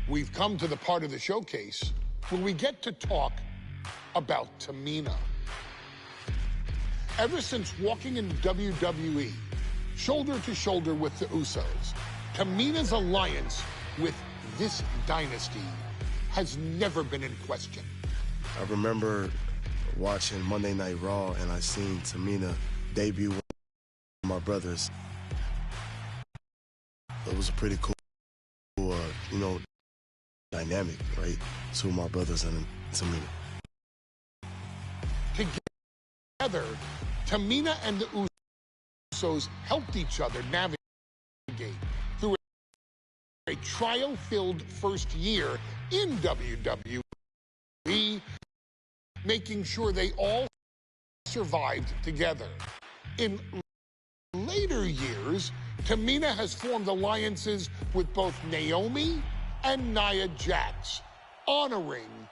We've come to the part of the showcase where we get to talk about Tamina. Ever since walking in WWE, shoulder to shoulder with the Usos, Tamina's alliance with this dynasty has never been in question. I remember watching Monday Night Raw, and I seen Tamina debut with my brothers. It was a pretty cool, dynamic, right? Two of my brothers and Tamina. Together, Tamina and the Usos helped each other navigate through a trial-filled first year in WWE, making sure they all survived together. In later years, Tamina has formed alliances with both Naomi and Nia Jax, honoring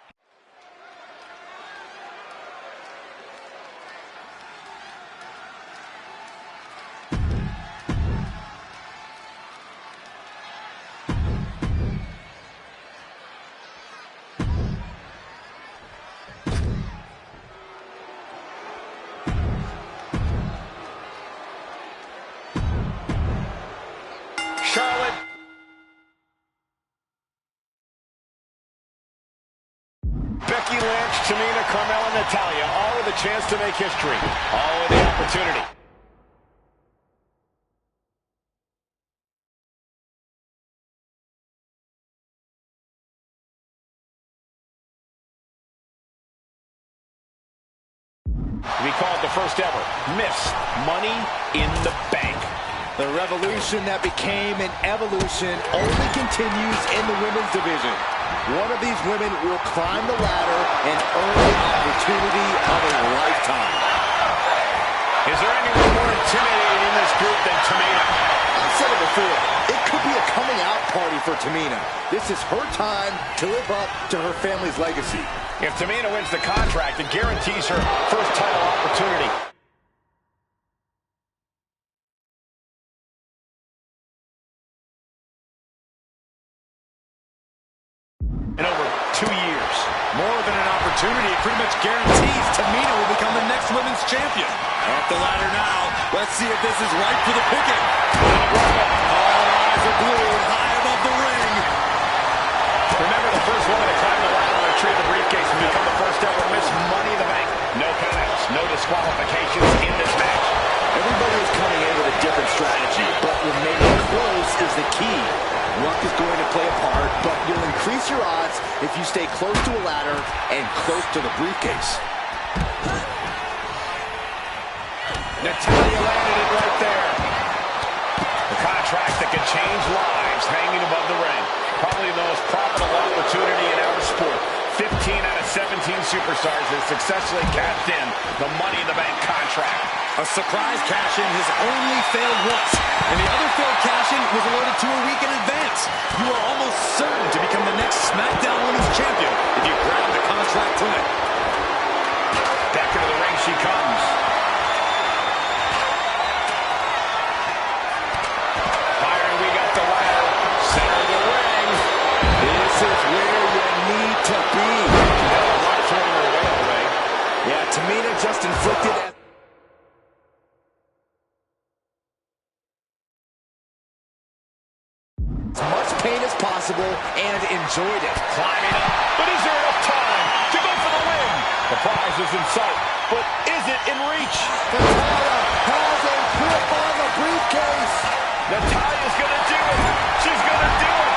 Charlotte. Becky Lynch, Tamina, Carmella, Natalya, all with a chance to make history. All with the opportunity. We call it the first ever Miss Money in the Bank. The revolution that became an evolution only continues in the women's division. One of these women will climb the ladder and earn the opportunity of a lifetime. Is there anyone more intimidating in this group than Tamina? I've said it before, it could be a coming out party for Tamina. This is her time to live up to her family's legacy. If Tamina wins the contract, it guarantees her first title opportunity. In over 2 years. More than an opportunity, it pretty much guarantees Tamina will become the next women's champion. Up the ladder now. Let's see if this is right for the picking. All eyes are glued high above the ring. Remember, the first woman to climb the ladder and retrieve the briefcase and become the first ever Miss Money in the Bank. No countouts, no disqualifications in this match. Everybody is coming in with a different strategy, but remaining close is the key. Luck is going to play a part, but you'll increase your odds if you stay close to a ladder and close to the briefcase. Natalya landed it right there. The contract that could change lives hanging above the ring. Probably the most profitable opportunity in our sport. 15 out of 17 superstars have successfully cashed in the Money in the Bank contract. A surprise cash-in has only failed once, and the other failed cash-in was awarded to a week in advance. You are almost certain to become the next SmackDown Women's Champion if you grab the contract tonight. Back into the ring she comes. Byron, we got the ladder. Center of the ring. This is where you need to be. A lot throwing her away already. Yeah, Tamina just inflicted as much pain as possible and enjoyed it. Climbing up, but is there enough time to go for the win? The prize is in sight, but is it in reach? Natalya has a grip on the briefcase. Natalya's gonna do it. She's gonna do it.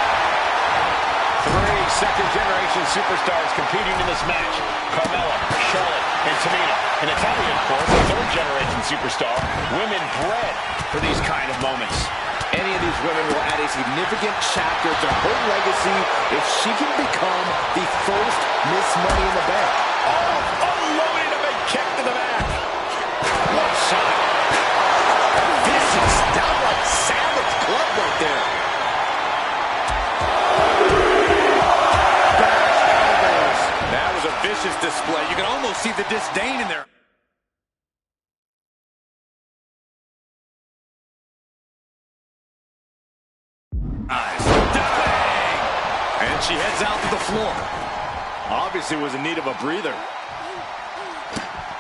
3 second-generation superstars competing in this match. Carmella, Charlotte, and Tamina. And Natalya, of course, a third-generation superstar. Women bred for these kind of moments. Any of these women will add a significant chapter to her legacy if she can become the first Miss Money in the Bank. Oh, unloading a big kick to the back. What a shot. This is downright savage club right there. That was a vicious display. You can almost see the disdain in there. And And she heads out to the floor. Obviously was in need of a breather.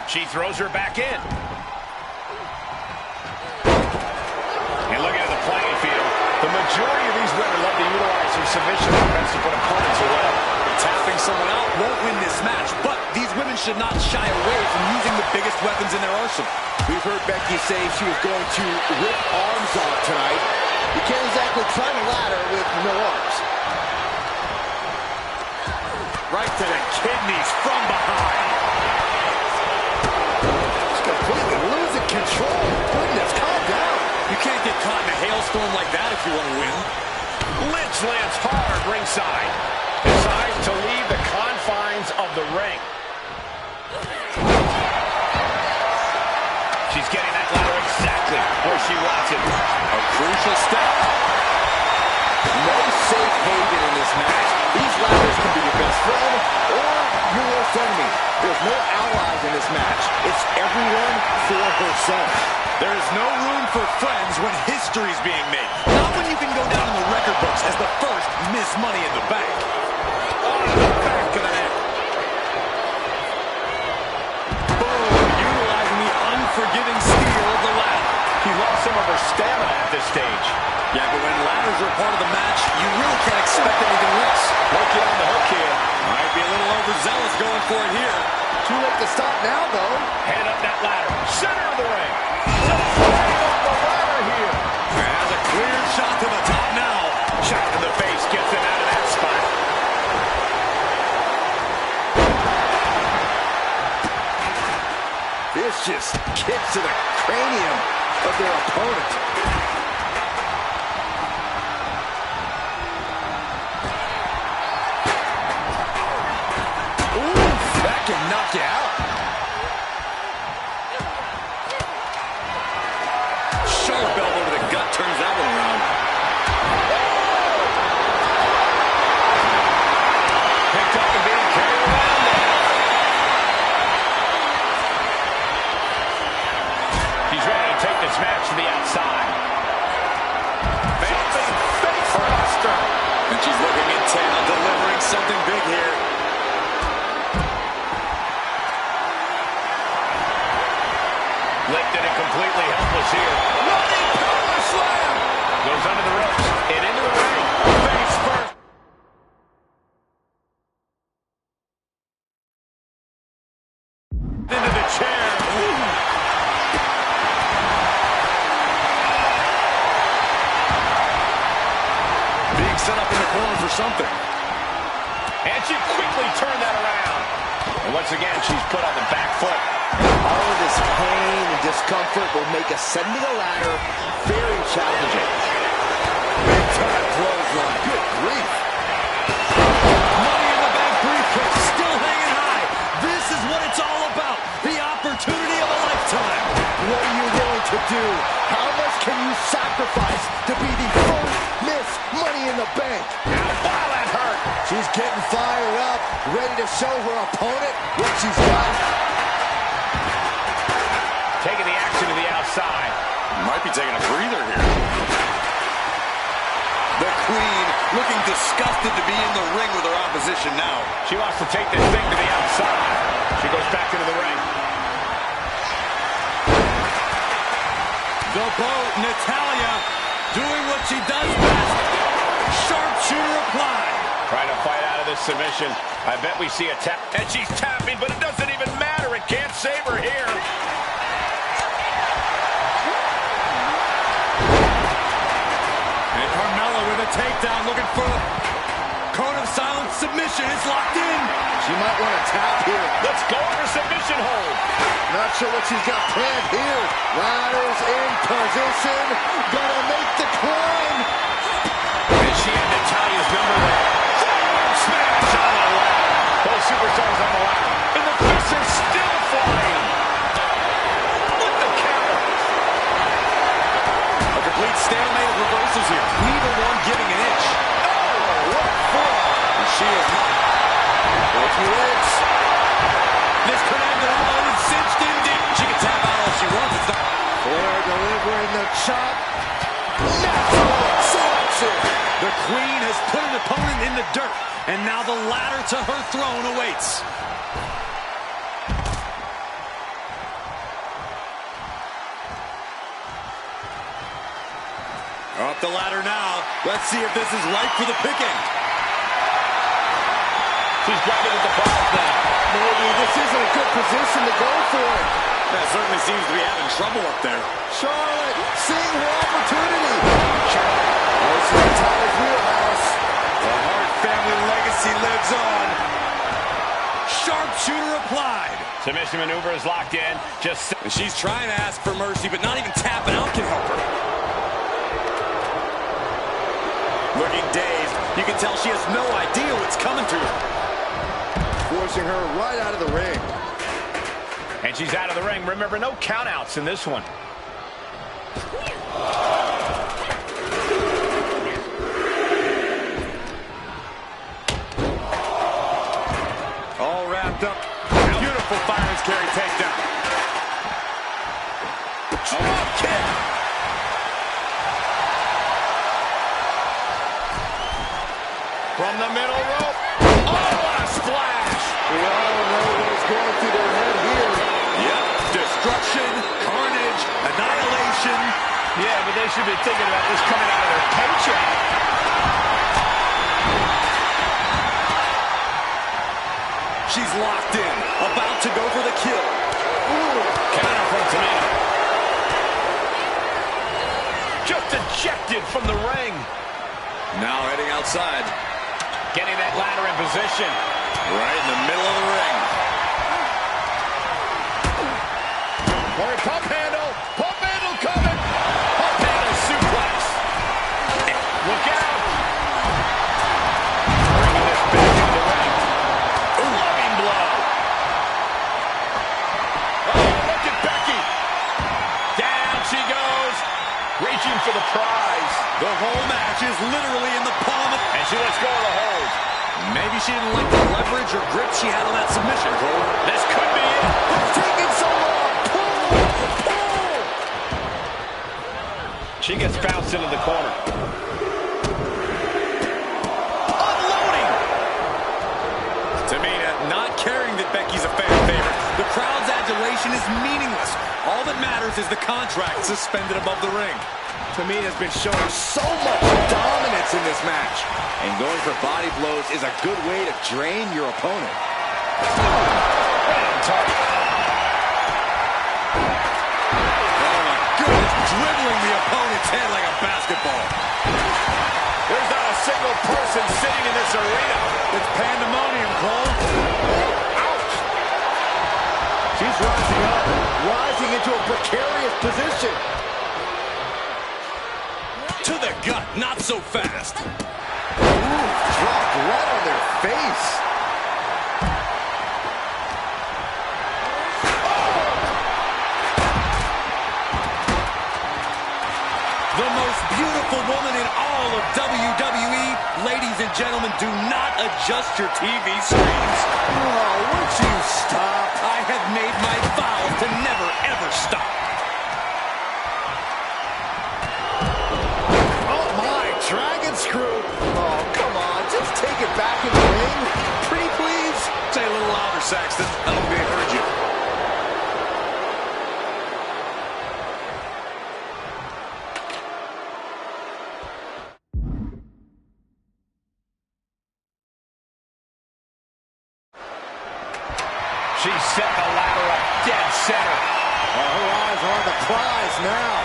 She throws her back in. And looking at the playing field, the majority of these women love to utilize their submission defense to put opponents away. Tapping someone out won't win this match, but these women should not shy away from using the biggest weapons in their arsenal. We've heard Becky say she was going to rip arms off tonight. You can't exactly climb a ladder with no arms. Right to the kidneys from behind. Just completely losing control. Goodness, calm down. You can't get caught in a hailstorm like that if you want to win. Lynch lands hard ringside. Decides to leave the confines of the ring. She's getting that ladder exactly where she wants it. A crucial step. No safe haven in this match. These ladders can be your best friend or your worst enemy. There's no allies in this match. It's everyone for herself. There is no room for friends when history's being made. Not when you can go down in the record books as the first Miss Money in the Bank. On the back of the neck. Boom, utilizing the unforgiving steel of the ladder. She lost some of her stamina at this stage. Yeah, but when ladders are part of the match, you really can't expect anything less. Looking on the hook here. Might be a little overzealous going for it here. Too late to stop now, though. Head up that ladder. Center of the ring. Right up the ladder here. Has a clear shot to the top now. Shot in the face gets him out of that spot. This just kicks to the cranium of their opponent. Oof, that can knock you out. Sharp elbow to the gut turns that one around. Picked up and being carried around there. She's ready to take this match to the outside. Facing face buster. And she's looking intent on delivering something big here. Lifted and completely helpless here. Running power slam. Goes under the ropes and into the ring. Face first. Into the chair. Being set up in the corner for something. And she quickly turned that around. And once again, she's put on the back foot. All of this pain and discomfort will make ascending a ladder very challenging. Big time clothesline. Good grief. Money in the Bank briefcase still hanging high. This is what it's all about. The opportunity of a lifetime. What are you willing to do? How much can you sacrifice to be the first Miss Money in the Bank? Wow, that hurt. She's getting fired up, ready to show her opponent what she's got. Taking the action to the outside. Might be taking a breather here. The Queen looking disgusted to be in the ring with her opposition now. She wants to take this thing to the outside. She goes back into the ring. The boat, Natalya, doing what she does best. Sharpshooter applied. Trying to fight out of this submission. I bet we see a tap. And she's tapping, but it doesn't even matter. It can't save her here. And Carmella with a takedown, looking for a cone of silence submission. It's locked in. She might want to tap here. Let's go for submission hold. Not sure what she's got planned here. Ladders in position. Gonna make the climb. And she had Natalya's number there. Smash on the ladder. Both superstars on the ladder. And the fists are still flying. With the counter. A complete stalemate of reversals here. Neither one giving an inch. Oh, what for? And she is not. Both legs. This could end it all and cinched in deep. She can tap out all she wants. It's not. Flair delivering the chop. Natural selection. The Queen has put an opponent in the dirt, and now the ladder to her throne awaits. Up the ladder now. Let's see if this is right for the picking. She's grabbing at the prize now. Maybe this isn't a good position to go for it. That certainly seems to be having trouble up there. Charlotte seeing her opportunity. This is Tyler's wheelhouse. The Hart family legacy lives on. Sharpshooter applied. Submission maneuver is locked in. She's trying to ask for mercy, but not even tapping out can help her. Looking dazed, you can tell she has no idea what's coming to her. Forcing her right out of the ring. And she's out of the ring. Remember, no countouts in this one. All wrapped up. Beautiful fire and carry takedown. Drop kick. From the middle rope. Oh, what a splash! We all know what's going through their head here. Yep. Destruction, carnage, annihilation. Yeah, but they should be thinking about this coming out of their paycheck. She's locked in, about to go for the kill. Ooh, counter from Tamina. Just ejected from the ring. Now heading outside. Getting that ladder in position. Right in the middle of the ring. For a pump handle. Pump handle coming. Pump handle suplex. Look out. Bringing this back into the ring. Loving blow. Oh, look at Becky. Down she goes. Reaching for the prize. The whole match is literally in the palm of... And she lets go of the hold. Maybe she didn't like the leverage or grip she had on that submission, Cole. This could be it. It's taking so long. Pull! Pull! She gets bounced into the corner. Unloading! Tamina not caring that Becky's a fan favorite. The crowd's adulation is meaningless. All that matters is the contract suspended above the ring. Tamina's been showing so much dominance in this match. And going for body blows is a good way to drain your opponent. Right on target. Oh my goodness, dribbling the opponent's head like a basketball. There's not a single person sitting in this arena. It's pandemonium, Cole. Ouch! She's rising up, rising into a precarious position. To the gut, not so fast. Ooh, dropped right on their face. The most beautiful woman in all of WWE. Ladies and gentlemen, do not adjust your TV screens. Oh, would you stop? I have made my vow to never, ever stop. Oh my, dragon screw. Oh, come on, just take it back in the ring. Pretty please. Say a little louder, Saxton. I don't think they heard you. She set the ladder up dead center. Her eyes are on the prize now.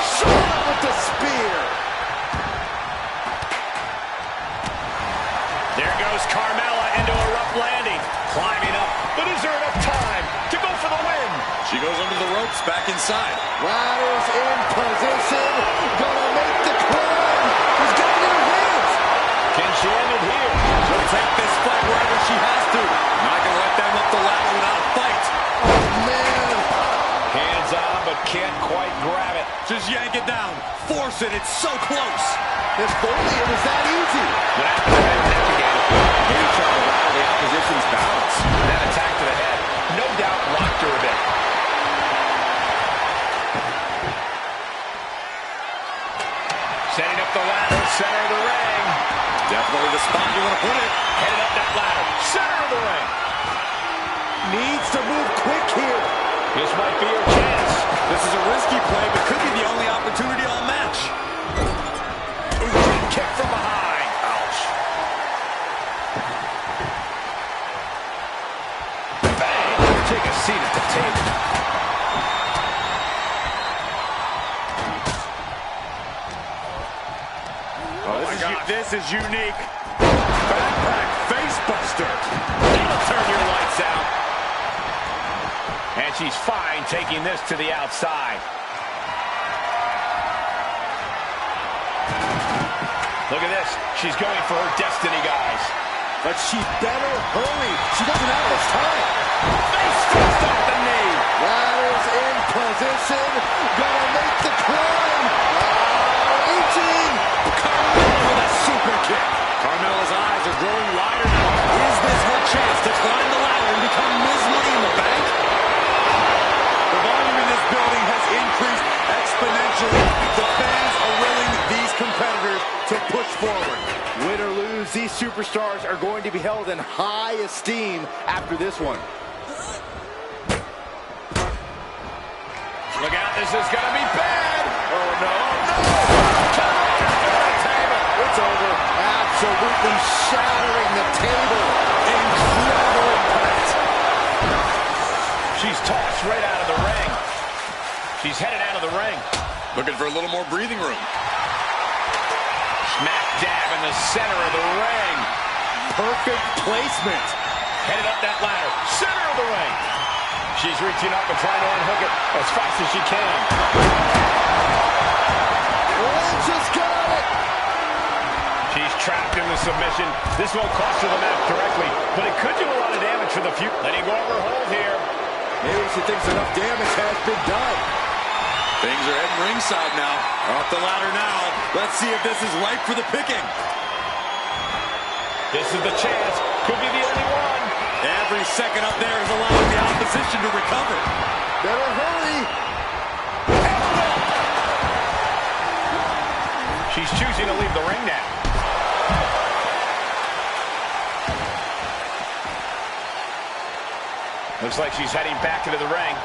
Shot with the spear. There goes Carmella into a rough landing. Climbing up, but is there enough time to go for the win? She goes under the ropes, back inside. Ladders in position. Gonna make the climb. She's got it in her hands. Can she end it here? She'll take this fight wherever she has to. Not gonna let them up the ladder without a fight. Oh, man. Hands on, but can't quite grab it. Just yank it down. Force it. It's so close. If only it was that easy. But after the head navigated, He's trying to rattle the opposition's balance. that attack to the head, no doubt rocked her a bit. Setting up the ladder, center of the ring. Definitely the spot you want to put it. Headed up that ladder, center of the ring. Needs to move quick here. This might be her chance. This is a risky play, but could be the only opportunity all match. Ooh, kick from behind. Ouch. Bang. Take a seat at the table. This is unique. Backpack face buster. That'll turn your lights out. And she's fine taking this to the outside. Look at this. She's going for her destiny, guys. But she better hurry. She doesn't have much time. Face first off the knee. Ladder's in position. Gonna make the climb. Reaching. Carmella with a super kick. Carmella's eyes are growing wider now. Is this her chance to climb the ladder and become Ms. Money in the Bank? The volume in this building has increased exponentially. The fans are willing these competitors to push forward. Win or lose, these superstars are going to be held in high esteem after this one. Look out, this is going to be bad. Oh, no. It's over. Absolutely shattering the table. Incredible impact. She's tossed right out of the ring. She's headed out of the ring. Looking for a little more breathing room. Smack dab in the center of the ring. Perfect placement. Headed up that ladder. Center of the ring. She's reaching up and trying to unhook it as fast as she can. Just got it. She's trapped in the submission. This won't cost her the match directly, but it could do a lot of damage for the future. Letting go of her hold here. Maybe she thinks enough damage has been done. Things are heading ringside now. Off the ladder now. Let's see if this is ripe for the picking. This is the chance. Could be the only one. Every second up there is allowing the opposition to recover. Better hurry. She's choosing to leave the ring now. Looks like she's heading back into the ring.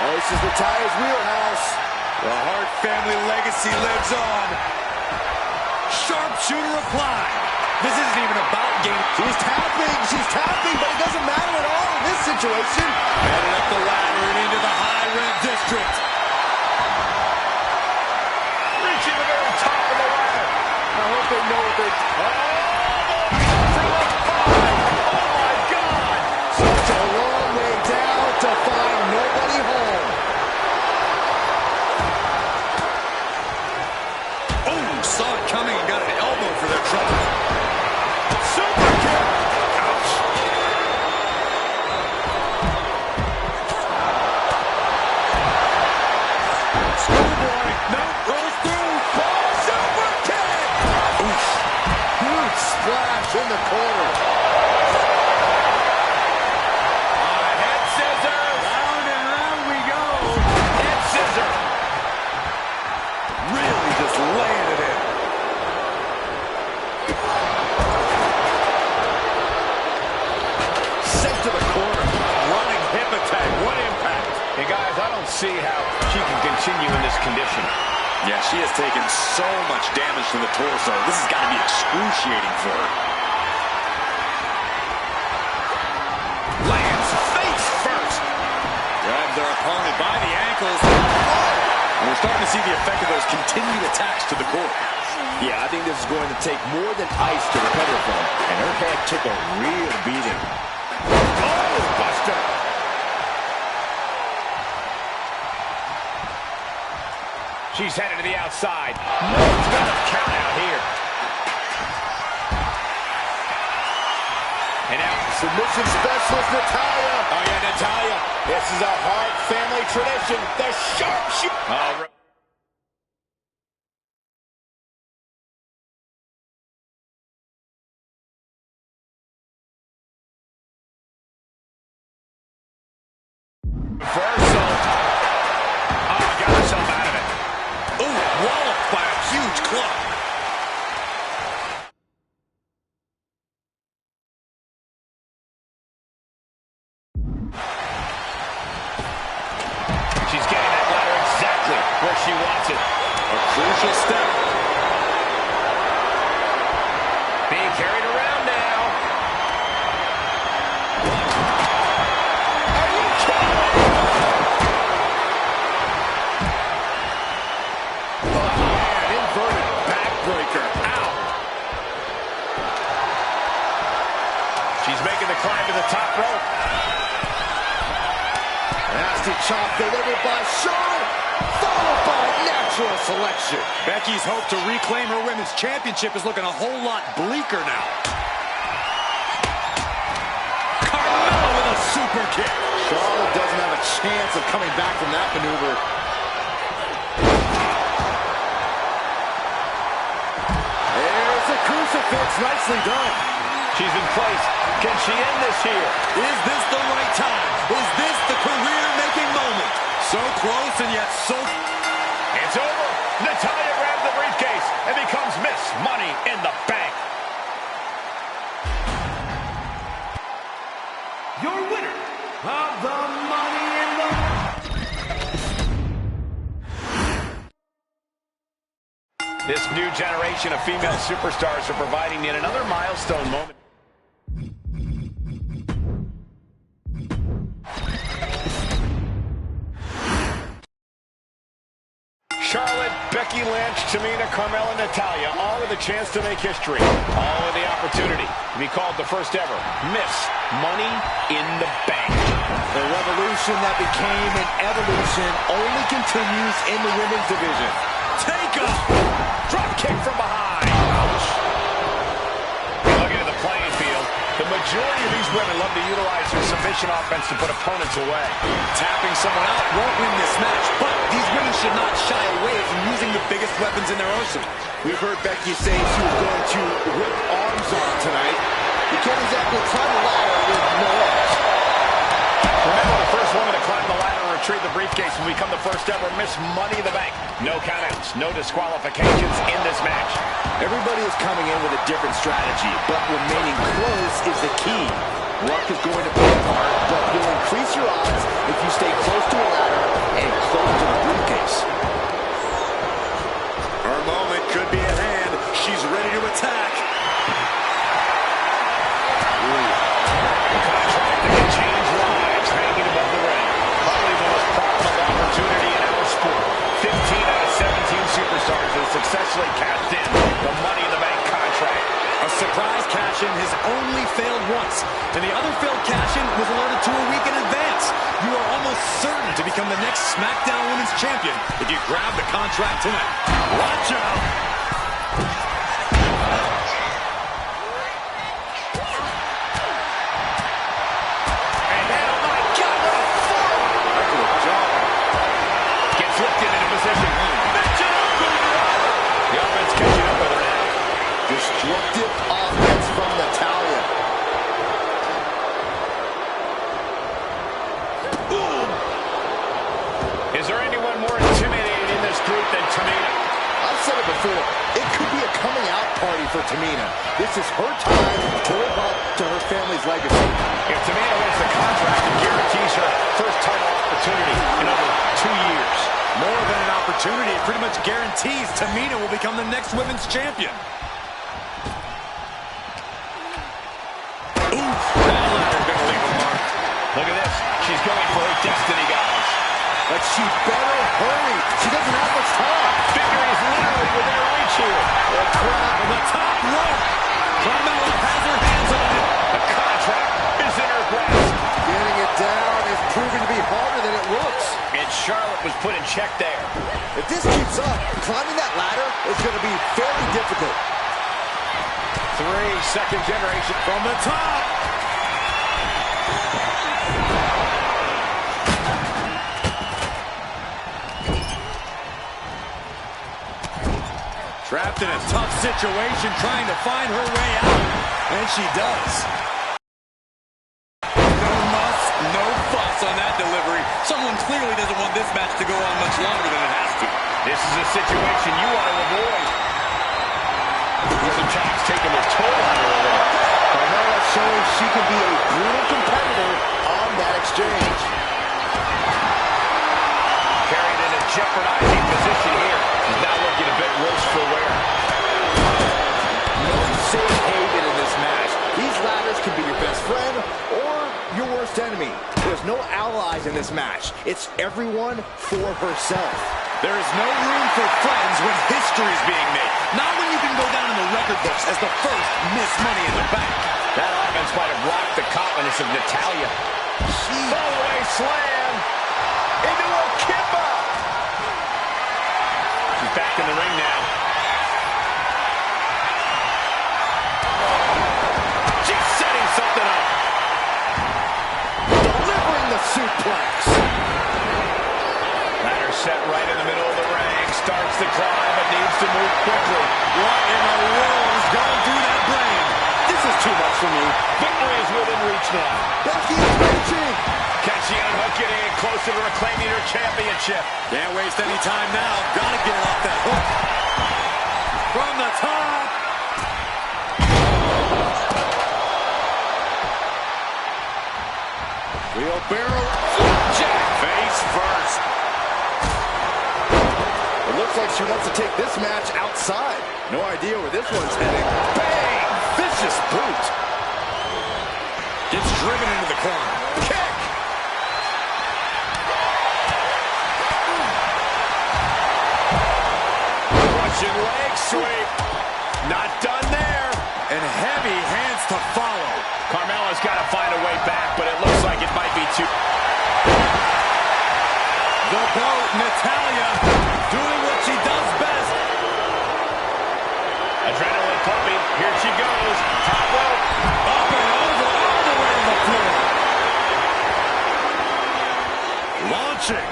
Oh, this is Natalya's wheelhouse. The Hart family legacy lives on. Sharpshooter applied. This isn't even about game. She's tapping, but it doesn't matter at all in this situation. Headed up the ladder and into the high rent district. Reaching the very top of the ladder. I hope they know what they're... From a five. Oh, my God. Such a long way down to find nobody home. Oh, saw it coming and got an elbow for their trouble. Super kick. Ouch. Schoolboy. No, rolls through. Super kick. Oof. Huge splash in the corner. Head scissor. Round and round we go. Head scissor. Really just laying it in. Sent to the corner. Running hip attack. What impact. Hey, guys, I don't see how she can continue in this condition. Yeah, she has taken so much damage to the torso. This has got to be excruciating for her. Lands face first. Grabs their opponent by the ankles. And we're starting to see the effect of those continued attacks to the core. Yeah, I think this is going to take more than ice to recover from. And her head took a real beating. Oh, Buster. She's headed to the outside. No, it's got a count out here. And now, Submission specialist Natalya. oh yeah, Natalya. This is a Hart family tradition. The sharpshooter. A crucial step. Being carried around now. Are you kidding me? Oh, inverted backbreaker. Ow. She's making the climb to the top rope. Nasty chop delivered by Charlotte, followed by natural selection. Becky's hope to reclaim her women's championship is looking a whole lot bleaker now. Carmella with a super kick. Charlotte doesn't have a chance of coming back from that maneuver. There's a crucifix, nicely done. She's in place. Can she end this here? Is this the right time? Is this the career-making moment? So close and yet so... It's over. Natalya grabs the briefcase and becomes Miss Money in the Bank. Your winner of the Money in the... This new generation of female superstars are providing yet another milestone moment. Charlotte, Becky Lynch, Tamina, Carmella, Natalya, all with a chance to make history. All with the opportunity to be called the first ever Miss Money in the Bank. The revolution that became an evolution only continues in the women's division. Take off! Drop kick from behind. Ouch. Looking at the playing field, the majority of these women love to utilize their submission offense to put opponents away. Tapping someone out won't win this match, but these women should not shy away from using the biggest weapons in their arsenal. We've heard Becky say she was going to rip arms off tonight. You can't exactly climb the ladder with no arms. Remember, the first woman to climb the ladder and retrieve the briefcase will become the first ever Miss Money in the Bank. No countouts, no disqualifications in this match. Everybody is coming in with a different strategy, but remaining close is the key. Luck is going to play a part, but you'll increase your odds if you stay close to a ladder and close to the briefcase. Her moment could be at hand. She's ready to attack. The contract that can change lives hanging above the ring. Probably the most profitable opportunity in our sport. 15 out of 17 superstars have successfully cashed in the Money in the Bank contract. A surprise cash-in has only failed once, and the other failed cash-in was alerted to a week in advance. You are almost certain to become the next SmackDown Women's Champion if you grab the contract tonight. Watch out! Lifted into position. The offense catching up with her now. Destructive offense from Natalya. Boom. Is there anyone more intimidating in this group than Tamina? I've said it before. It could be a coming out party for Tamina. This is her time to live up to her family's legacy. If Tamina wins the contract, it guarantees her first title opportunity in over 2 years. More than an opportunity, it pretty much guarantees Tamina will become the next women's champion. Oof, that ladder's gonna leave a mark. Look at this. She's going for her destiny, guys. But she better hurry. She doesn't have much time. Victory is literally within reach here. The crowd on the top rope. Carmella has her hands on it. The contract is in her grasp. Getting it down is proving to be harder than it looks. And Charlotte was put in check there. If this keeps up, climbing that ladder is going to be fairly difficult. 3 second generation From the top. Trapped in a tough situation, trying to find her way out. And she does. No muss, no fuss on that delivery. Someone clearly doesn't want this match to go on much longer than it has to. This is a situation you want to avoid. Some chops taking a toll on her a little. Carmella shows she can be a brutal competitor on that exchange. Carried in a jeopardizing position here. She's now in this match. It's everyone for herself. There is no room for friends when history is being made. Not when you can go down in the record books as the first Miss Money in the Bank. That offense might have rocked the confidence of Natalya. Fallaway slam into a Kimba. She's back in the ring now. She's setting something up. Delivering the suplex. Ladder set right in the middle of the ring. Starts to climb, but needs to move quickly. What in the world is going through that brain? This is too much for me. Victory is within reach now. Becky is reaching. Can she unhook it in closer to reclaiming her championship? Can't waste any time now. Gotta get off that hook. From the top. Wheelbarrow. Jack face first. It looks like she wants to take this match outside. No idea where this one's heading. Bang! Vicious boot. Gets driven into the corner. Kick! Russian leg sweep. Not done there. And heavy hands to follow. Carmella's got to find a way back, but it looks like it might be too... The boat, Natalya, doing what she does best. Adrenaline pumping. Here she goes. Top rope. Up and over, all the way to the floor. Launching.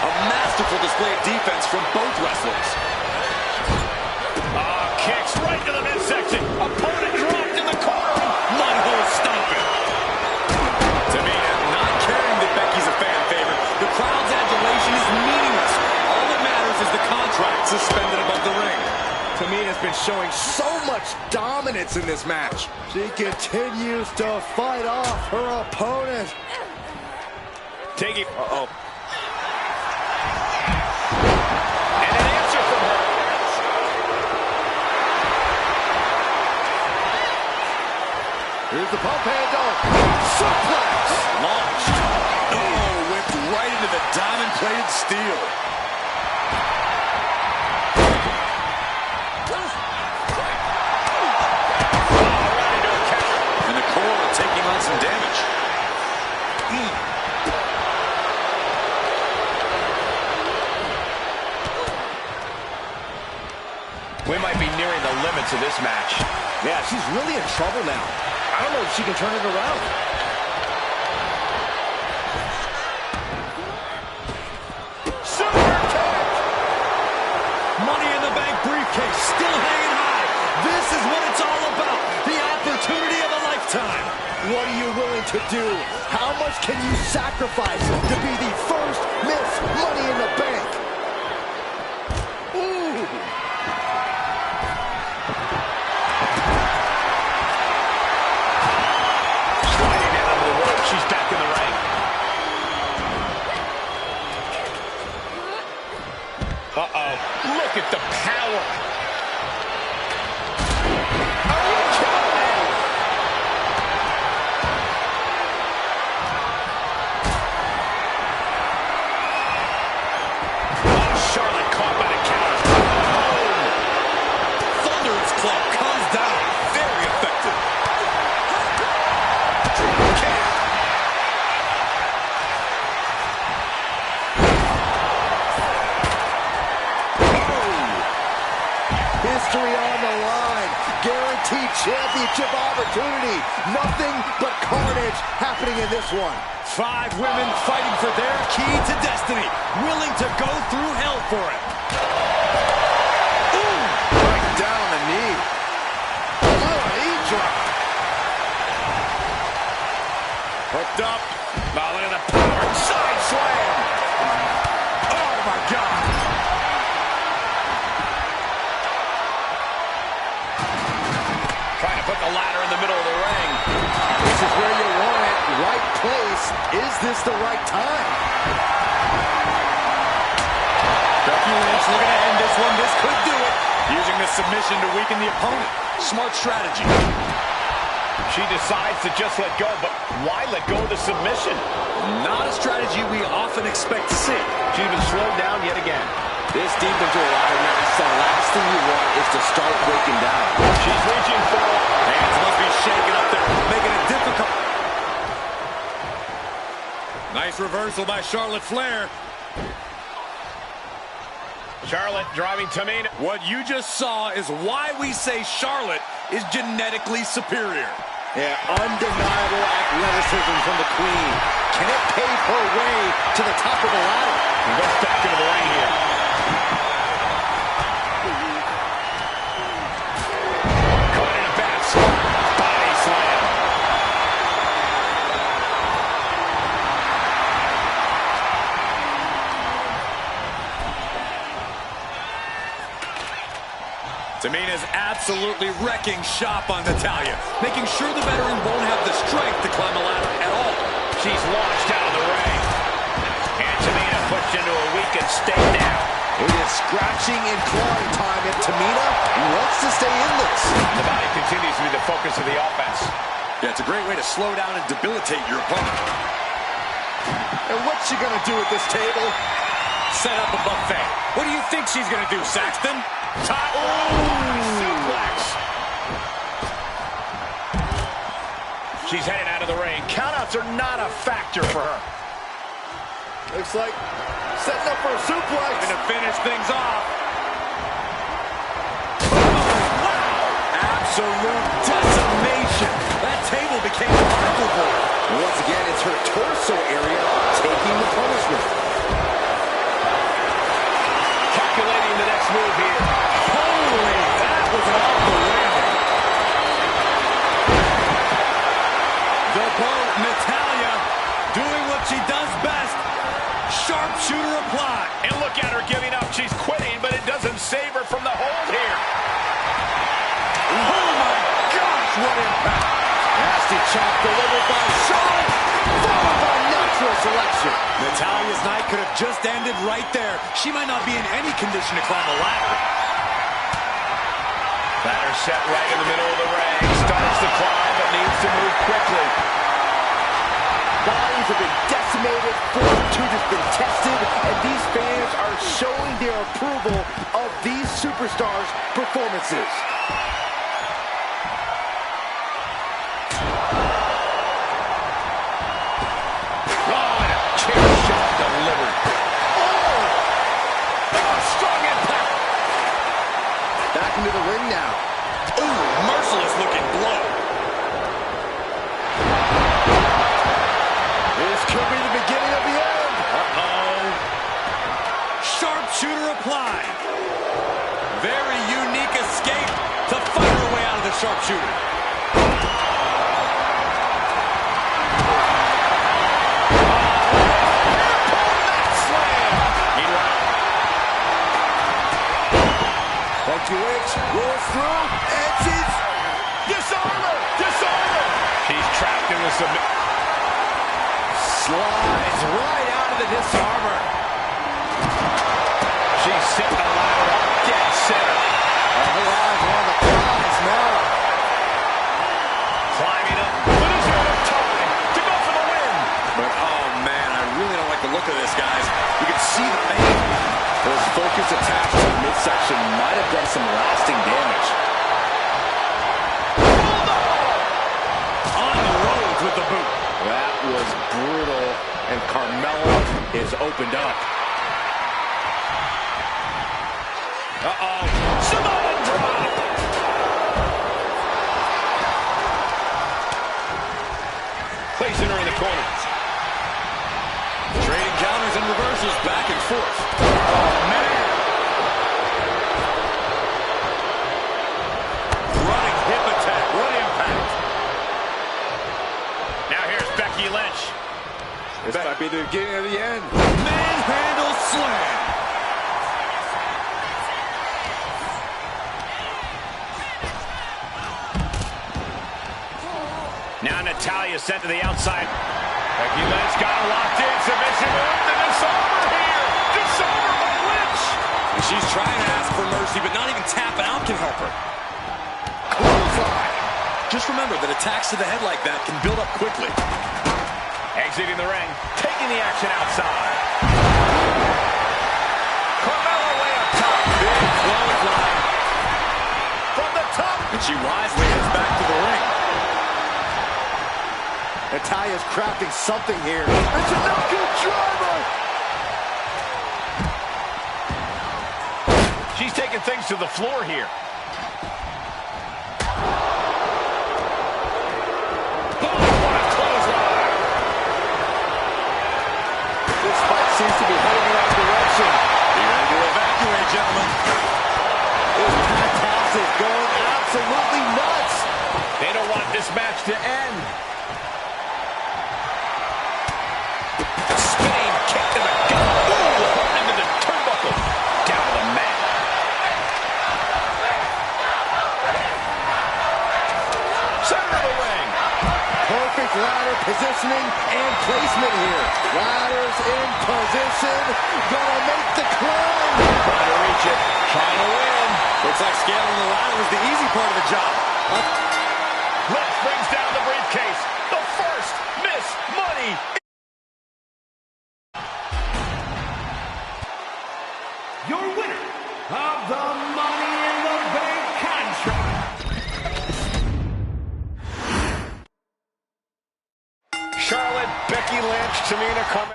A masterful display of defense from both wrestlers. Kicks right to the midsection. Opponent dropped in the corner. Mudhole stomping. Tamina not caring that Becky's a fan favorite. The crowd's adulation is meaningless. All that matters is the contract suspended above the ring. Tamina's been showing so much dominance in this match. She continues to fight off her opponent. Take it. Uh-oh. And an answer from her. Here's the pump handle. Suplex. Launched. Oh, whipped right into the diamond-plated steel. And the core taking on some damage. We might be nearing the limits of this match. Yeah, she's really in trouble now. I don't know if she can turn it around. Super kick! Money in the Bank briefcase still hanging high. This is what it's all about. The opportunity of a lifetime. What are you willing to do? How much can you sacrifice to be the first Miss Money in the Bank? Ooh. Sliding down over the rope. She's back in the ring. Uh-oh. Look at the power. Are you kidding me? Charlotte caught by the counter. Thunder's Club comes down. Very effective. History on the line. Guaranteed championship opportunity. Nothing but carnage happening in this one. 5 women fighting for their key to destiny. Willing to go through hell for it. Ooh, right down the knee. Oh, knee drop. Hooked up. Now look at the power. Side slam. Oh, my God. Trying to put the ladder in the middle of the ring. This is where you want it. Right place. Is this the right time? Becky Lynch looking to end this one. This could do it. Using the submission to weaken the opponent. Smart strategy. She decides to just let go, but why let go of the submission? Not a strategy we often expect to see. She's been slowed down yet again. This deep into a ladder match, the last thing you want is to start breaking down. She's reaching for it. Hands must be shaking up there, making it difficult. Nice reversal by Charlotte Flair. Charlotte driving Tamina. What you just saw is why we say Charlotte is genetically superior. Yeah, undeniable athleticism from the Queen. Can it pave her way to the top of the ladder? And goes back into the ring here. Caught in a bad spot. Body slam. Tamina's absolutely wrecking shop on Natalya, making sure the veteran won't have the strength to climb a ladder at all. She's launched out of the ring. And Tamina pushed into a weakened state now. It is scratching and clawing time, and Tamina wants to stay in this. The body continues to be the focus of the offense. Yeah, it's a great way to slow down and debilitate your opponent. And what's she gonna do at this table? Set up a buffet. What do you think she's gonna do, Saxton? Top suplex. She's headed out of the ring. Countouts are not a factor for her. Looks like setting up for a suplex. And to finish things off. Wow! Absolute decimation. That table became a particle board. Once again, it's her torso area taking the punishment. Calculating the next move here. Holy, that was an awful landing. The boat, Natalya, doing what she does best. Sharpshooter apply. And look at her giving up. She's quitting, but it doesn't save her from the hold here. Oh my gosh, what impact. Nasty chop delivered by Charlotte, followed by natural selection. Natalya's night could have just ended right there. She might not be in any condition to climb a ladder. Ladder set right in the middle of the ring. Starts to climb, but needs to move quickly. Bodies have been decimated, fortitude has been tested, and these fans are showing their approval of these superstars' performances. Oh, and a chair shot delivered. Oh, strong impact. Back into the ring now. Ooh, merciless looking blow. This could be the beginning of the end. Uh-oh. Sharpshooter applied. Very unique escape to fight her way out of the sharpshooter. Becky Lynch rolls through, and she's disarmed. Disarmed. She's trapped in the submission. Slides right out of the disarmor. She's sitting the ladder up dead center. Her eyes are on the prize now. Climbing up. But is there enough time to go for the win? But, oh, man, I really don't like the look of this, guys. You can see the pain. Those focus attacks to the midsection might have done some lasting damage. On the roads with the boot. That was brutal, and Carmella is opened up. Uh-oh. Samoa drop. Placing her in the corner. Trading counters and reversals back and forth. Oh, man. Running hip attack. What impact. Now here's Becky Lynch. This might be the beginning of the end. Manhandle slam. Now Natalya sent to the outside. Becky Lynch got her locked in. Submission move. The disarmer here. Disarmer by Lynch. And she's trying to ask for mercy, but not even tapping out can help her. Clothesline. Just remember that attacks to the head like that can build up quickly. Exiting the ring, taking the action outside. Carmella way up top. Big clothesline. From the top. And she wisely heads back to the ring. Natalya's crafting something here. It's a no-good driver. She's taking things to the floor here. Boom, what a clothesline. This fight seems to be heading in the right direction. Be ready to evacuate, gentlemen. This Taz is going absolutely nuts. They don't want this match to end. Spinning kick to the gut. Ooh, hard into the turnbuckle. Down to the mat. Center of the ring. Perfect ladder positioning and placement here. Ladders in position. Gonna make the climb. Trying to reach it. Trying to win. Looks like scaling the ladder was the easy part of the job. Liv brings down the briefcase. The first Miss Money. Your winner of the Money in the Bank contract. Charlotte, Becky Lynch, Tamina coming.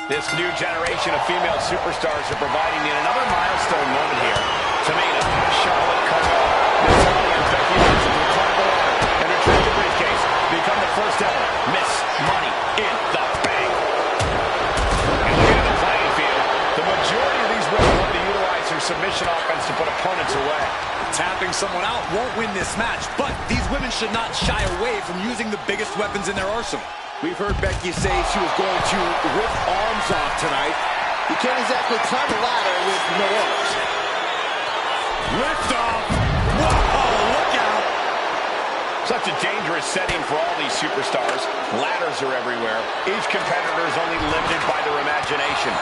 This new generation of female superstars are providing yet another milestone moment here. Tamina, Charlotte, Carmella, Natalya, and Becky Lynch will climb the ladder and retrieve the briefcase, become the first ever Miss Money in the Bank. And looking at the playing field, the majority of these women want to utilize their submission offense to put opponents away. Tapping someone out won't win this match, but these women should not shy away from using the biggest weapons in their arsenal. We've heard Becky say she was going to rip arms off tonight. You can't exactly climb a ladder with no arms. Lift off. Whoa, look out. Such a dangerous setting for all these superstars. Ladders are everywhere. Each competitor is only limited by their imagination.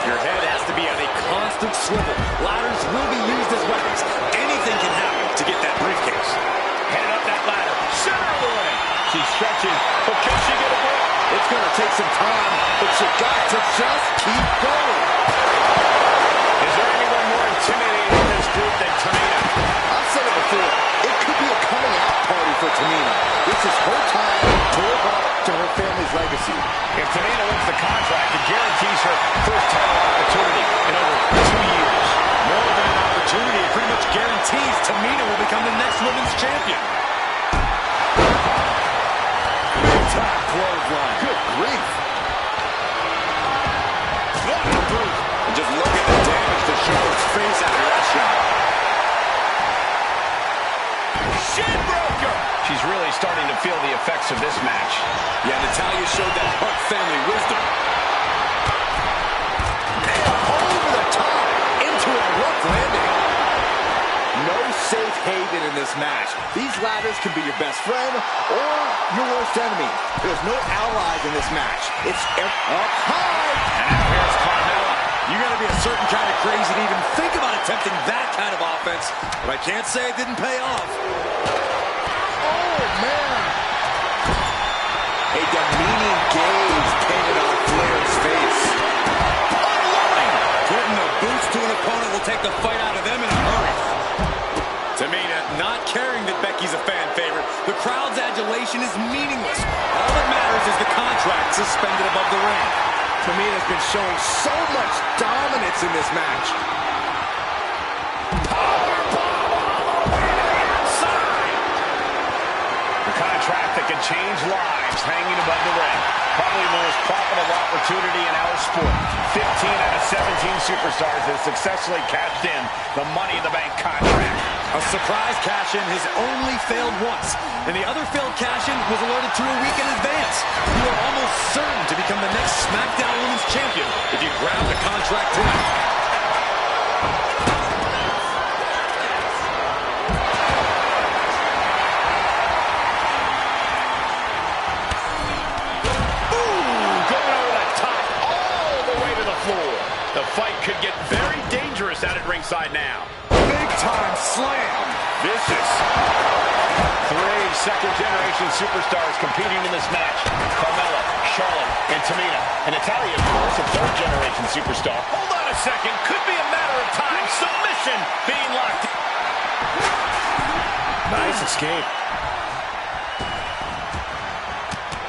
Your head has to be on a constant swivel. Ladders will be used as weapons. Anything can happen to get that briefcase. Headed up that ladder. Center of the ring. She's stretching, but can she get a break? It's going to take some time, but you got to just keep going. Is there anyone more intimidating in this group than Tamina? I've said it before. It could be a coming out party for Tamina. This is her time to live up to her family's legacy. If Tamina wins the contract, it guarantees her first title opportunity in over 2 years. More than an opportunity, it pretty much guarantees Tamina will become the next women's champion. Top clothesline. Good grief. And just look at the damage to Charlotte's face after that shot. Shinbroker! She's really starting to feel the effects of this match. Yeah, Natalya showed that Hart family wisdom. Over the top. Into a rough landing. No safe haven in this match. These ladders can be your best friend or your worst enemy. There's no allies in this match. It's up high. And now here's Carmella. You gotta be a certain kind of crazy to even think about attempting that kind of offense. But I can't say it didn't pay off. Oh, man. A demeaning gaze painted on Flair's face. Unloving! Putting the boots to an opponent will take the fight out of them in a hurry. Tamina not caring that Becky's a fan favorite. The crowd's adulation is meaningless. All that matters is the contract suspended above the ring. Tamina's been showing so much dominance in this match. The contract that can change lives hanging above the ring. Probably the most profitable opportunity in our sport. 15 out of 17 superstars have successfully cashed in the Money in the Bank contract. A surprise cash-in has only failed once, and the other failed cash-in was alerted to a week in advance. You are almost certain to become the next SmackDown Women's Champion if you grab the contract tonight. could get very dangerous out at ringside now. Big time slam. Vicious. 3 second-generation superstars competing in this match. Carmella, Charlotte, and Tamina. And Natalya, of course, a third-generation superstar. Hold on a second. Could be a matter of time. Submission being locked. Nice escape.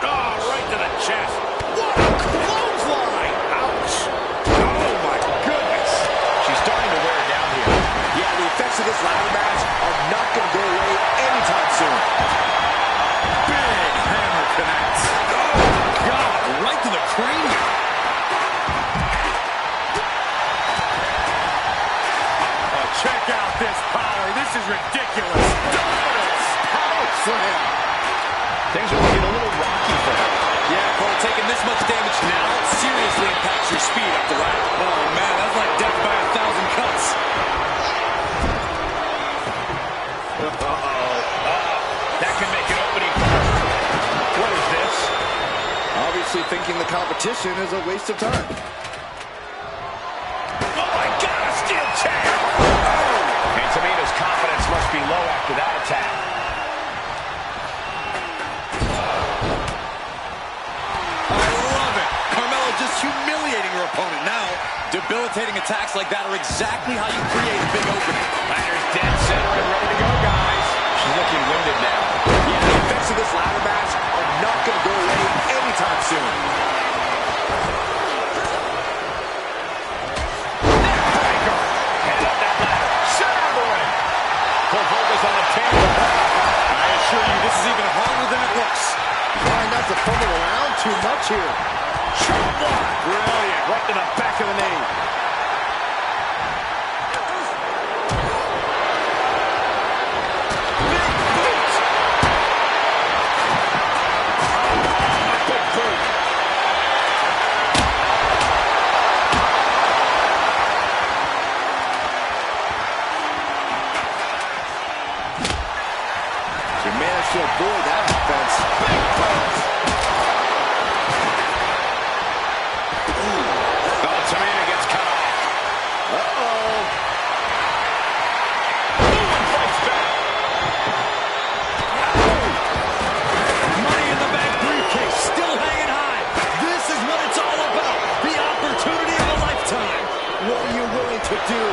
Oh, right to the chest. What a clothesline. Ouch. Oh, my goodness. She's starting to wear it down here. Yeah, the effects of this ladder match are not going to go away anytime soon. Big hammer connects. Oh, God, right to the cranium. Oh, check out this power. This is ridiculous. Dominance. Power slam. Things are looking a little rocky for her. Yeah, Cole, taking this much damage now seriously impacts your speed up the ladder. Oh, man, that's like death by 1,000 cuts. That can make an opening for her. What is this? Obviously thinking the competition is a waste of time. Oh, my God, a steel chair. Oh. And Tamina's confidence must be low after that attack. I love it. Carmella just humiliating her opponent now. Debilitating attacks like that are exactly how you create a big opening. Liner's dead center and ready to go, guys. She's looking winded now. Yeah, the effects of this ladder match are not going to go away anytime soon. Neckbreaker. Head up that ladder. Center of the ring. Corvoga's on the table. I assure you, this is even harder than it looks. Trying not to fumble around too much here. Chop block. Brilliant. Right to the back of the knee. To avoid that offense. Oh, Tamina gets cut off. Uh-oh. Boom, fights back. Money in the Bank briefcase still hanging high. This is what it's all about. The opportunity of a lifetime. What are you willing to do?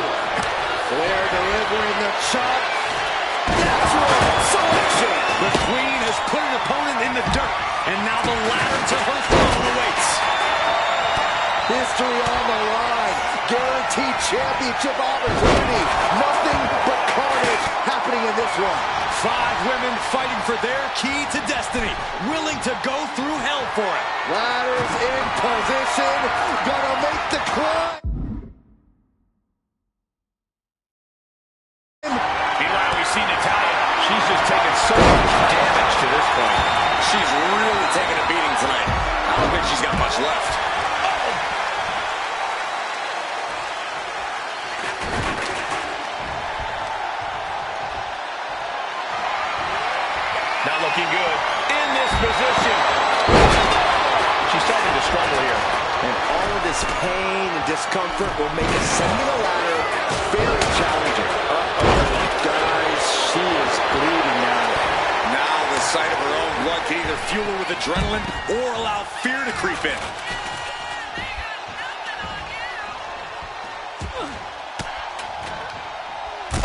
Flair delivering the chop. Natural selection. The Queen has put an opponent in the dirt, and now the ladder to her throne awaits. History on the line. Guaranteed championship opportunity. Nothing but carnage happening in this one. 5 women fighting for their key to destiny, willing to go through hell for it. Ladders in position. Gonna make the climb. Meanwhile, we see Natalya. She's just taken so much damage to this point. She's really taking a beating tonight. I don't think she's got much left. Not looking good. In this position. She's starting to struggle here. And all of this pain and discomfort will make ascending a ladder very challenging. Guys, she is bleeding now. Now the sight of her own blood can either fuel her with adrenaline or allow fear to creep in.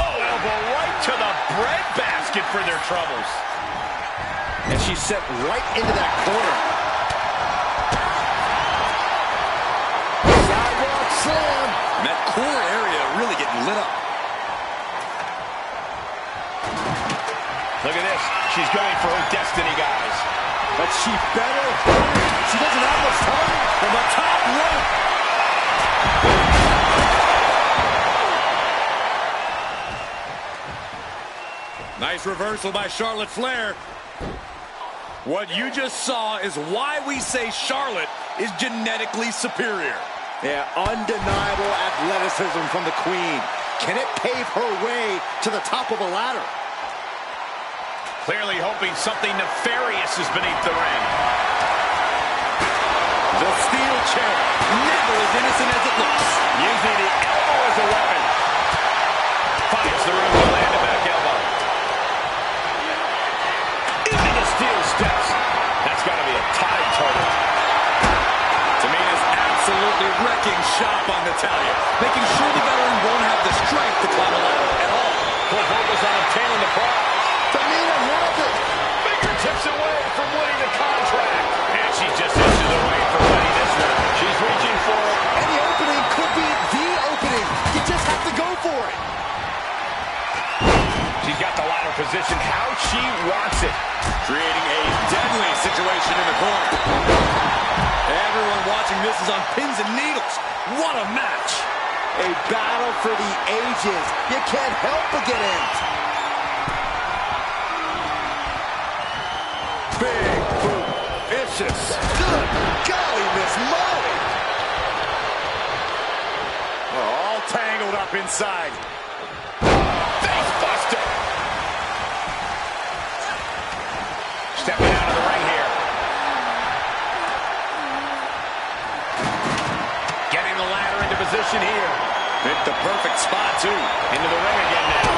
Oh, elbow right to the breadbasket for their troubles. And she's set right into that corner. Sidewalk slam. That core area really getting lit up. Look at this. She's going for her destiny, guys. But she better. She doesn't have much time. From the top rope. Nice reversal by Charlotte Flair. What you just saw is why we say Charlotte is genetically superior. Yeah, undeniable athleticism from the Queen. Can it pave her way to the top of a ladder? Clearly hoping something nefarious is beneath the ring. The steel chair. Never as innocent as it looks. Using the elbow as a weapon. Finds the room to land a back elbow. Into the steel steps. That's got to be a tie total. Tamina's absolutely wrecking shop on Natalya, making sure the veteran won't have the strength to climb a ladder at all. Full focus on obtaining the prize. Tamina has it. Fingertips away from winning the contract. And she's just inches away from winning this one. She's reaching for it. And the opening could be the opening. You just have to go for it. She's got the ladder positioned how she wants it. Creating a deadly situation in the corner. Everyone watching this is on pins and needles. What a match. A battle for the ages. You can't help but get in. Big boot. Vicious. Good golly, Miss Molly. All tangled up inside. Face buster. Stepping out of the ring here. Getting the ladder into position here. Picked the perfect spot, too. Into the ring again now.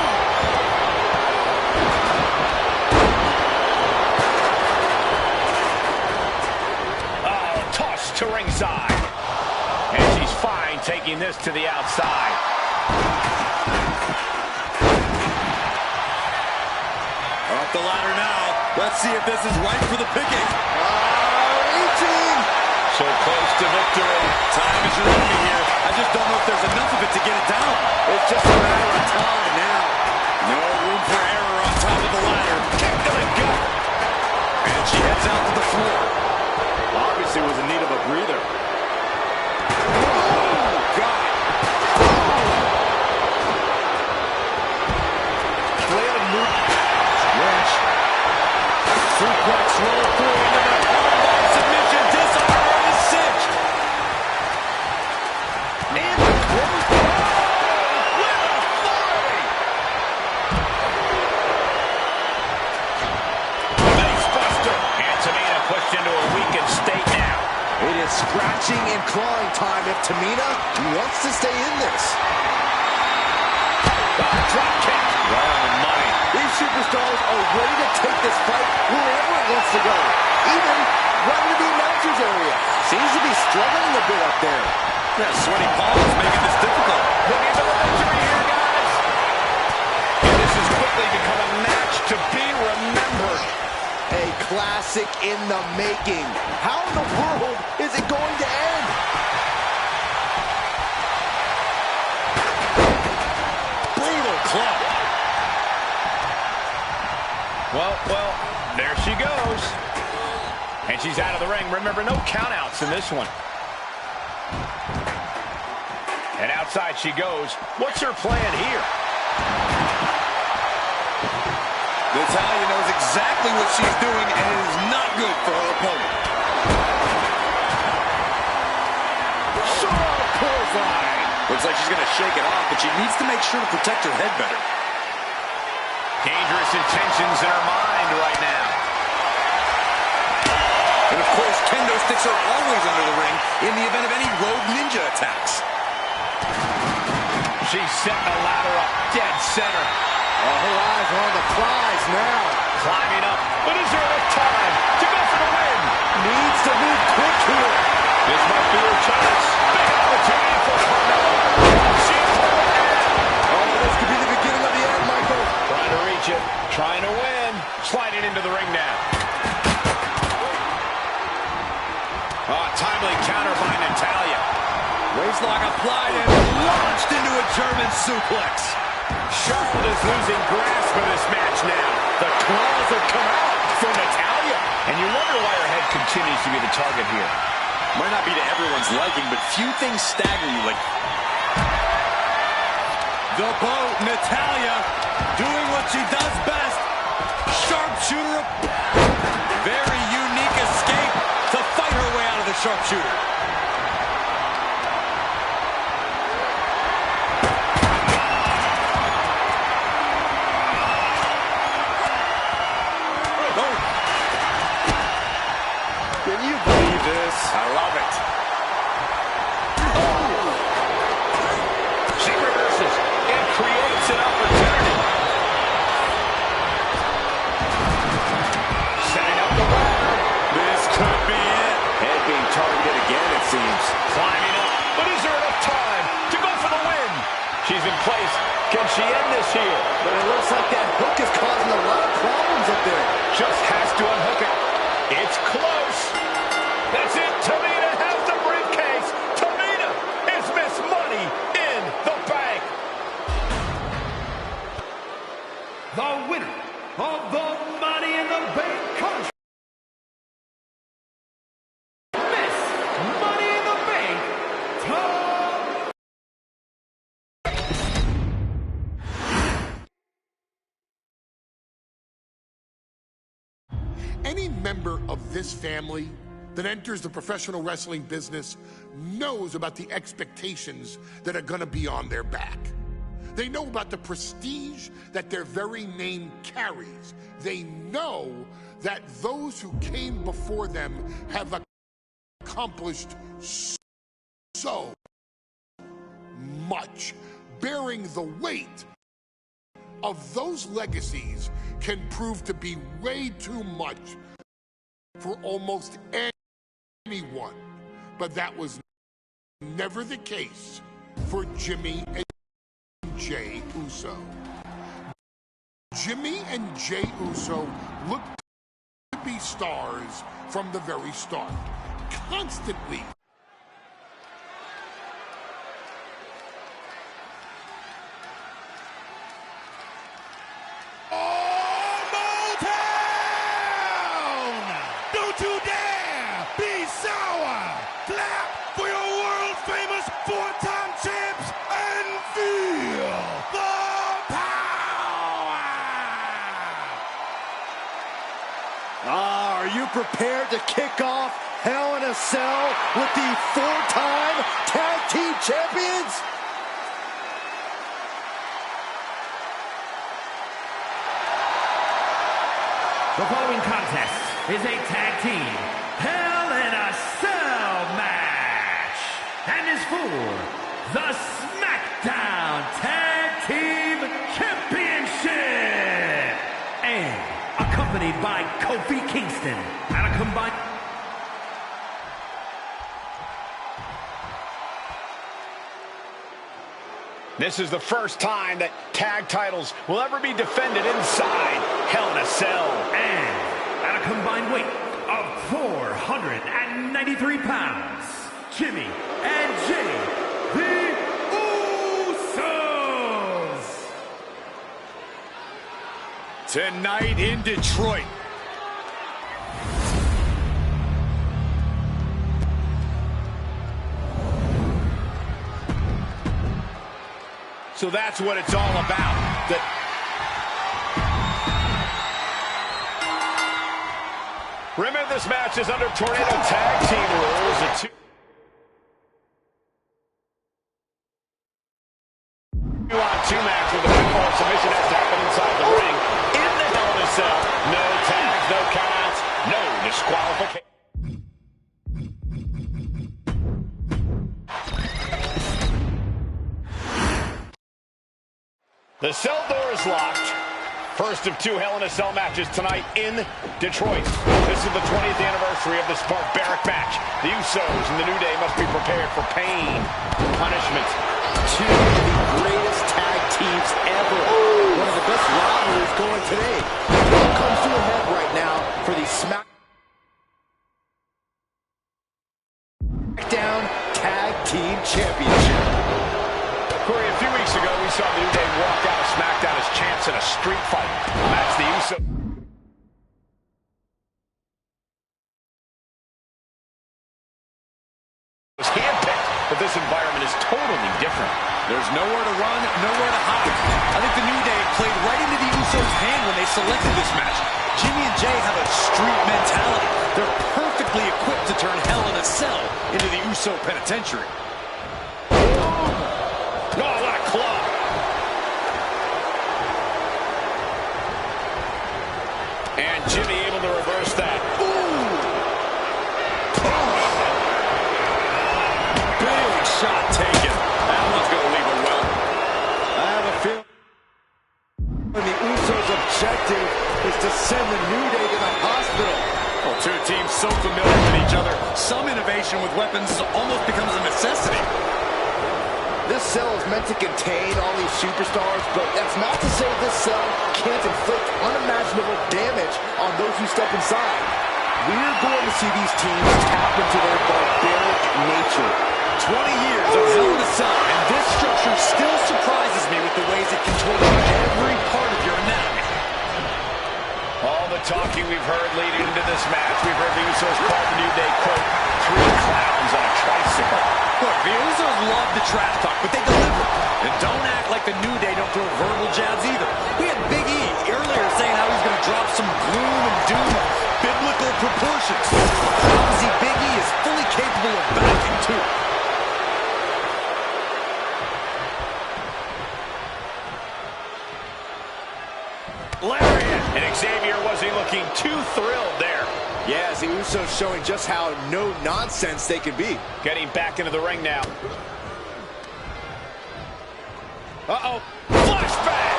Oh, tossed to ringside. And she's fine taking this to the outside. Up the ladder now. Let's see if this is right for the picking. Reaching. So close to victory. Time is your enemy here. I just don't know if there's enough of it to get it down. It's just a matter of time now. No room for error on top of the ladder. Kick to the gut. And she heads out to the floor. Obviously was in need of a breather. Oh, God. Flailing move. Wrench. Suplex roll through into the armbar submission. Disarm is cinched. And the close with authority. Face buster. And Tamina pushed into a weakened state now. It is scratching and clawing time if Tamina wants to stay in this. Drop kick. Right on the money. These superstars are ready to take this fight wherever it wants to go. Even right into the announcer's area. Seems to be struggling a bit up there. Yeah, sweaty palms making this difficult. Looking for the victory here, guys. And this has quickly become a match to be remembered. A classic in the making. How in the world is it going to end? Brutal club. Well, there she goes. And she's out of the ring. Remember, no countouts in this one. And outside she goes. What's her plan here? Natalya knows exactly what she's doing, and it is not good for her opponent. Sharp clothesline. Looks like she's going to shake it off, but she needs to make sure to protect her head better. Dangerous intentions in her mind right now. And of course, kendo sticks are always under the ring in the event of any rogue ninja attacks. She's setting the ladder up dead center. Her eyes are on the prize now. Climbing up, but is there enough time to go for the win? Needs to move quick here. This might be her chance. Big opportunity for Carmella. She's pulling in. Oh, this could be the beginning of the end, Michael. Trying to reach it, trying to win. Sliding into the ring now. Timely counter by Natalya. Waistlock applied and launched into a German suplex. Charlotte is losing grasp of this match now. The claws have come out for Natalya. And you wonder why her head continues to be the target here. Might not be to everyone's liking, but few things stagger you like the boat. Natalya doing what she does best. Sharpshooter. Very unique escape to fight her way out of the sharpshooter. Can you believe this? I love it. She's in place. Can she end this here? But it looks like that hook is causing a lot of problems up there. Just has to unhook it. It's close. That's it. Tamina has the briefcase. Tamina is Miss Money in the Bank. The winner of the Money in the Bank contract, Miss Money in the Bank, Any member of this family that enters the professional wrestling business knows about the expectations that are going to be on their back. They know about the prestige that their very name carries. They know that those who came before them have accomplished so much. Bearing the weight of those legacies can prove to be way too much for almost anyone. But that was never the case for Jimmy and Jey Uso. Jimmy and Jey Uso looked to be stars from the very start. Constantly don't you dare be sour. Clap for your world-famous four-time champs and feel the power. Are you prepared to kick off Hell in a Cell with the four-time tag team champions? The following contest is a tag team Hell in a Cell match and is for the SmackDown Tag Team Championship and accompanied by Kofi Kingston at a combined... This is the first time that tag titles will ever be defended inside Hell in a Cell. And at a combined weight of 493 pounds, Jimmy and Jey, the Usos. Tonight in Detroit. So that's what it's all about. Remember, this match is under Tornado Tag Team rules. A 2-on-2 match with a pinfall submission has to happen inside the ring. In the Hell in a Cell. No tags, no countouts, no disqualification. The cell door is locked. First of two Hell in a Cell matches tonight in Detroit. This is the 20th anniversary of this barbaric match. The Usos and the New Day must be prepared for pain, punishment. Two of the greatest tag teams ever. One of the best rivalries going today. It all comes to a head right now for the SmackDown Tag Team Championship. Corey, a few weeks ago, we saw the New Day walk out of SmackDown as champs in a street fight. That's the Usos. Was handpicked, but this environment is totally different. There's nowhere to run, nowhere to hide. I think the New Day played right into the Usos' hand when they selected this match. Jimmy and Jey have a street mentality. They're perfectly equipped to turn Hell in a Cell into the Uso penitentiary. Oh, what a club. And Jimmy able to reverse that. Ooh. Big shot taken. That one's going to leave him well. I have a feeling the Usos' objective is to send the New Day to the hospital. Well, two teams so familiar with each other, some innovation with weapons almost becomes a necessity. this cell is meant to contain all these superstars, but that's not to say this cell can't inflict unimaginable damage on those who step inside. We're going to see these teams tap into their barbaric nature. 20 years of Hell in a Cell, and this structure still surprises me with the ways it controls every part of your anatomy. All the talking we've heard leading into this match, we've heard the Usos call the New Day, quote, 3 clowns on a tricycle. Look, the Usos love the trash talk, but they deliver. And don't act like the New Day don't throw verbal jabs either. We had Big E earlier saying how he's going to drop some gloom and doom of biblical proportions. Clumsy Big E is fully capable of backing too. Lariat! And Xavier wasn't looking too thrilled there. Yeah, the Usos showing just how no-nonsense they can be. Getting back into the ring now. Uh-oh. Flashback!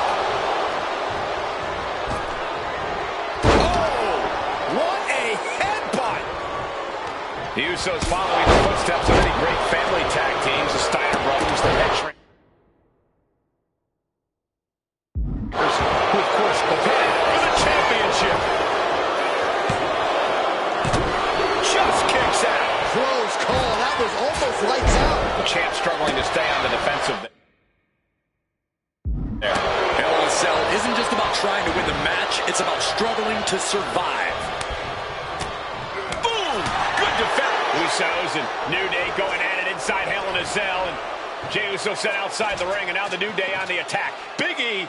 Oh! What a headbutt! The Usos following the footsteps of many great family tag teams. The Steiner brothers, the head trainers. Who, of course, go ahead for the championship. Just kicks out. Close call. That was almost lights out. The champ struggling to stay on the defensive. There. Hell in a Cell isn't just about trying to win the match, it's about struggling to survive. Boom! Good defense. Usos and New Day going at it inside Hell in a Cell. And Jey Uso sent outside the ring, and now the New Day on the attack. Big E,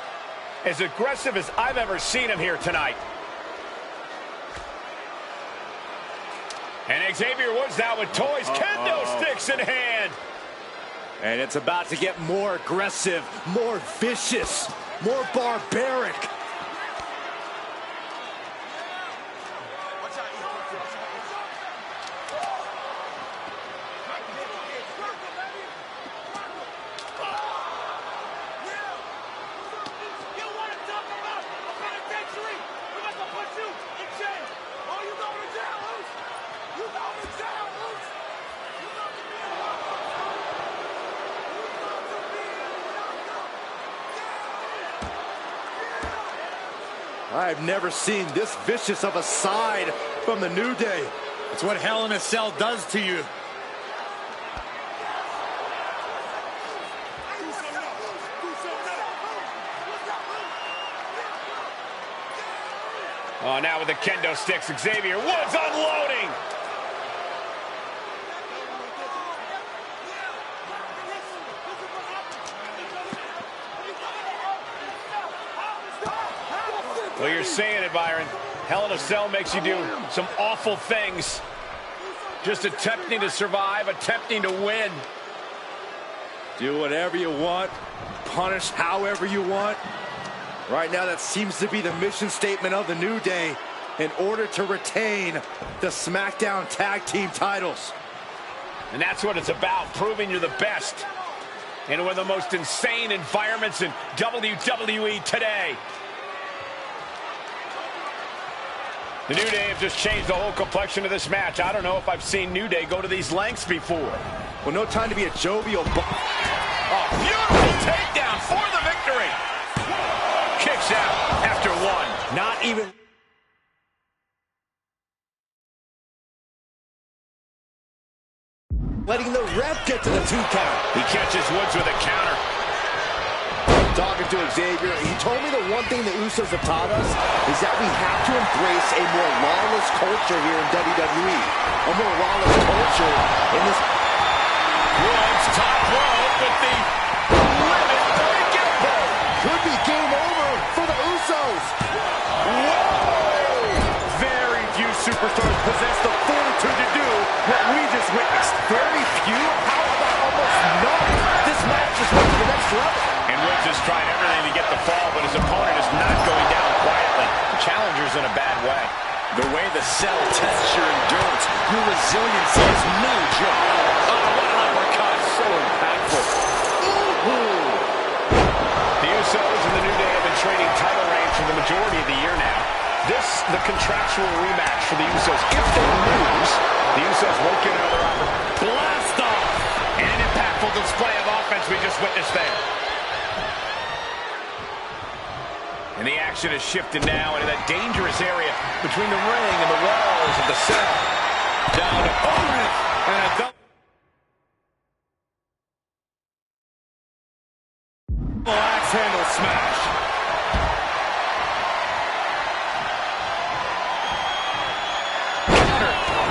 as aggressive as I've ever seen him here tonight. And Xavier Woods now with toys, kendo sticks in hand. And it's about to get more aggressive, more vicious, more barbaric. I've never seen this vicious of a side from the New Day. It's what Hell in a Cell does to you. Oh, now with the kendo sticks, Xavier Woods unloading. Well, you're saying it, Byron. Hell in a Cell makes you do some awful things. Just attempting to survive, attempting to win. Do whatever you want, punish however you want. Right now, that seems to be the mission statement of the New Day in order to retain the SmackDown Tag Team titles. And that's what it's about, proving you're the best. In one of the most insane environments in WWE today. The New Day have just changed the whole complexion of this match. I don't know if I've seen New Day go to these lengths before. Well, no time to be a jovial. Oh, beautiful takedown for the victory. Kicks out after one. Not even. Letting the ref get to the 2 count. He catches Woods with a counter. Talking to Xavier, he told me the one thing the Usos have taught us is that we have to embrace a more lawless culture here in WWE. A more lawless culture in this. Woods top rope with the limit break elbow. Could be game over for the Usos. Whoa! Very few superstars possess the fortitude to do what we just witnessed. Very few? How about almost none? This match is going to the next level. And Woods has tried everything to get the fall, but his opponent is not going down quietly. The challenger's in a bad way. The way the Cell tests your endurance, your resiliency is no joke. Oh, what an uppercut. So impactful. The Usos and the New Day have been trading title reigns for the majority of the year now. This, the contractual rematch for the Usos. If they lose, the Usos won't get another opportunity. Blast off! And an Impact Beautiful display of offense we just witnessed there. And the action has shifted now into that dangerous area between the ring and the walls of the cell. Down opponent and a double axe handle smash.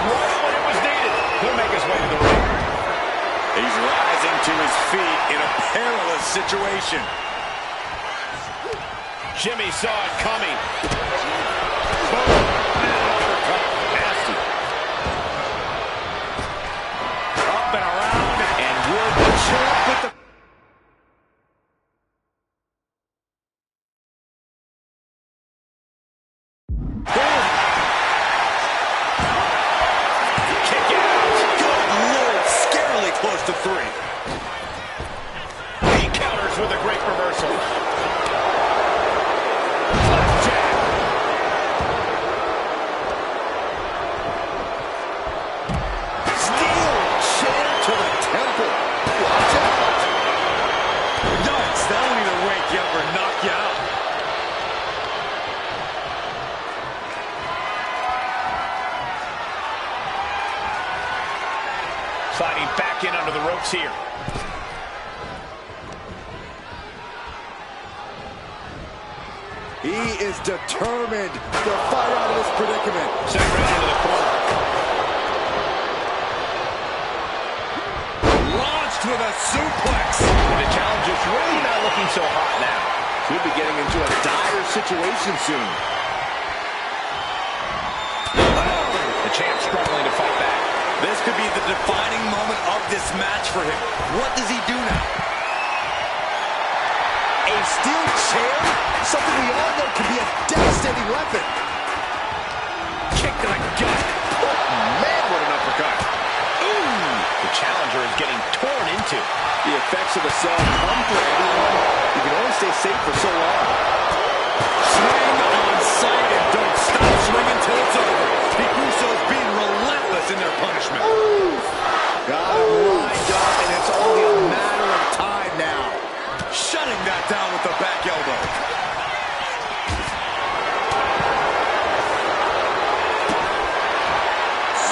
Right when it was needed. He'll make his way to the ring. He's rising to his feet in a perilous situation. Jimmy saw it coming. Boom. Nasty. Up and around, and will the champ with the... Boom. Kick out. Good Lord, scarily close to 3. He counters with a great reversal. Sliding back in under the ropes here. He is determined to fight out of this predicament. Sent right into the corner. Launched with a suplex. The challenger's really not looking so hot now. Could be getting into a dire situation soon. The champ struggling to fight back. This could be the defining moment of this match for him. What does he do now? A steel chair? Something we all know can be a devastating weapon. Kick to the gut. Oh, man, what an uppercut. Ooh. The challenger is getting torn into. The effects of the cell come for everyone. You can only stay safe for so long. Swing on sight and don't stop swinging till it's over. The Usos being relentless in their punishment. Got him lined up, and it's only a matter of time now. Shutting that down with the back elbow.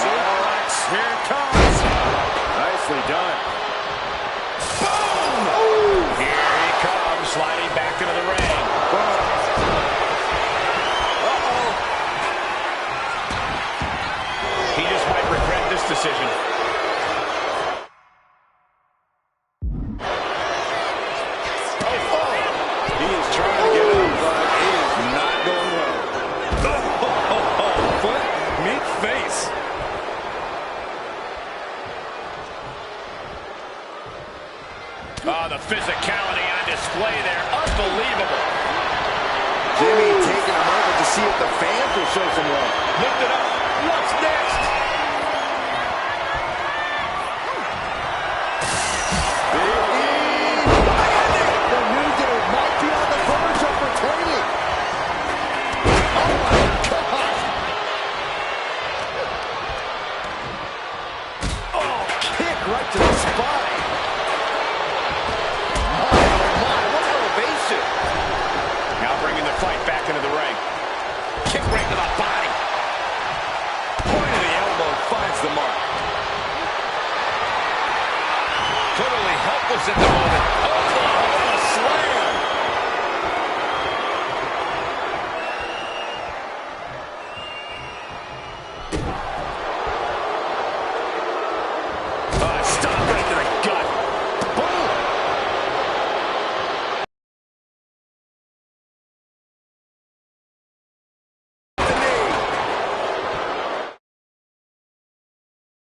Suplex, here it comes. Nicely done. Boom! Ooh. Here he comes, sliding back into the ring. He just might regret this decision. He is trying to get up, but it is not going well. Foot, meet face. Oh, the physicality on display there. Unbelievable. Jimmy taking a moment to see if the fans will show some love. Lift it up. What's next?